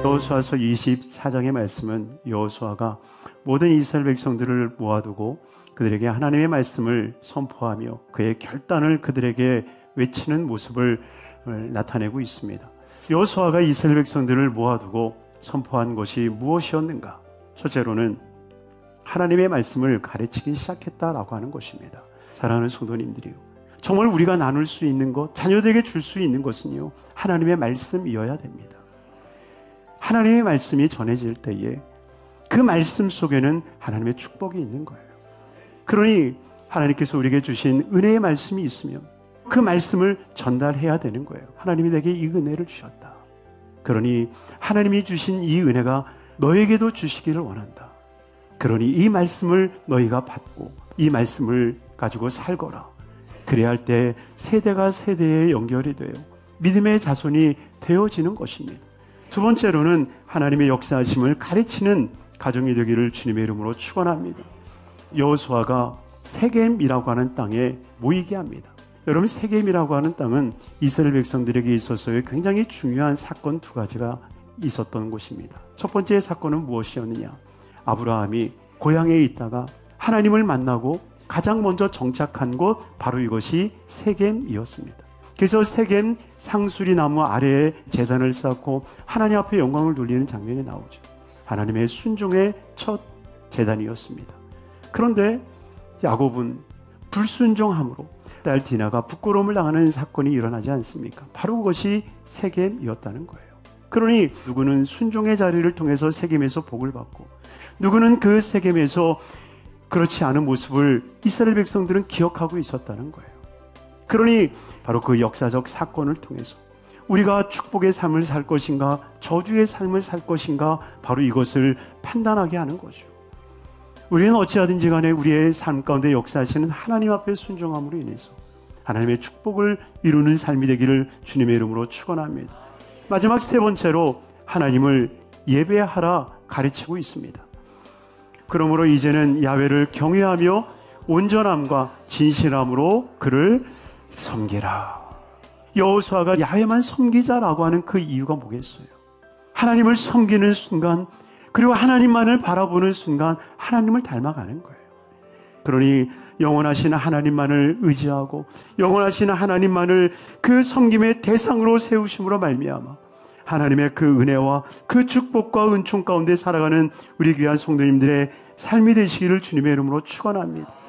여호수아서 24장의 말씀은 여호수아가 모든 이스라엘 백성들을 모아두고 그들에게 하나님의 말씀을 선포하며 그의 결단을 그들에게 외치는 모습을 나타내고 있습니다. 여호수아가 이스라엘 백성들을 모아두고 선포한 것이 무엇이었는가? 첫째로는 하나님의 말씀을 가르치기 시작했다라고 하는 것입니다. 사랑하는 성도님들이요, 정말 우리가 나눌 수 있는 것, 자녀들에게 줄 수 있는 것은요, 하나님의 말씀이어야 됩니다. 하나님의 말씀이 전해질 때에 그 말씀 속에는 하나님의 축복이 있는 거예요. 그러니 하나님께서 우리에게 주신 은혜의 말씀이 있으면 그 말씀을 전달해야 되는 거예요. 하나님이 내게 이 은혜를 주셨다. 그러니 하나님이 주신 이 은혜가 너에게도 주시기를 원한다. 그러니 이 말씀을 너희가 받고 이 말씀을 가지고 살거라. 그래야 할 때 세대가 세대에 연결이 돼요. 믿음의 자손이 되어지는 것입니다. 두 번째로는 하나님의 역사하심을 가르치는 가정이 되기를 주님의 이름으로 축원합니다. 여호수아가 세겜이라고 하는 땅에 모이게 합니다. 여러분, 세겜이라고 하는 땅은 이스라엘 백성들에게 있어서의 굉장히 중요한 사건 두 가지가 있었던 곳입니다. 첫 번째 사건은 무엇이었느냐? 아브라함이 고향에 있다가 하나님을 만나고 가장 먼저 정착한 곳, 바로 이것이 세겜이었습니다. 그래서 세겜 상수리 나무 아래에 제단을 쌓고 하나님 앞에 영광을 돌리는 장면이 나오죠. 하나님의 순종의 첫 제단이었습니다. 그런데 야곱은 불순종함으로 딸 디나가 부끄러움을 당하는 사건이 일어나지 않습니까? 바로 그것이 세겜이었다는 거예요. 그러니 누구는 순종의 자리를 통해서 세겜에서 복을 받고, 누구는 그 세겜에서 그렇지 않은 모습을 이스라엘 백성들은 기억하고 있었다는 거예요. 그러니 바로 그 역사적 사건을 통해서 우리가 축복의 삶을 살 것인가, 저주의 삶을 살 것인가, 바로 이것을 판단하게 하는 거죠. 우리는 어찌하든지 간에 우리의 삶 가운데 역사하시는 하나님 앞에 순종함으로 인해서 하나님의 축복을 이루는 삶이 되기를 주님의 이름으로 축원합니다. 마지막 세 번째로 하나님을 예배하라 가르치고 있습니다. 그러므로 이제는 야훼를 경외하며 온전함과 진실함으로 그를 섬기라. 여호수아가 야훼만 섬기자라고 하는 그 이유가 뭐겠어요? 하나님을 섬기는 순간, 그리고 하나님만을 바라보는 순간 하나님을 닮아가는 거예요. 그러니 영원하신 하나님만을 의지하고 영원하신 하나님만을 그 섬김의 대상으로 세우심으로 말미암아 하나님의 그 은혜와 그 축복과 은총 가운데 살아가는 우리 귀한 성도님들의 삶이 되시기를 주님의 이름으로 축원합니다.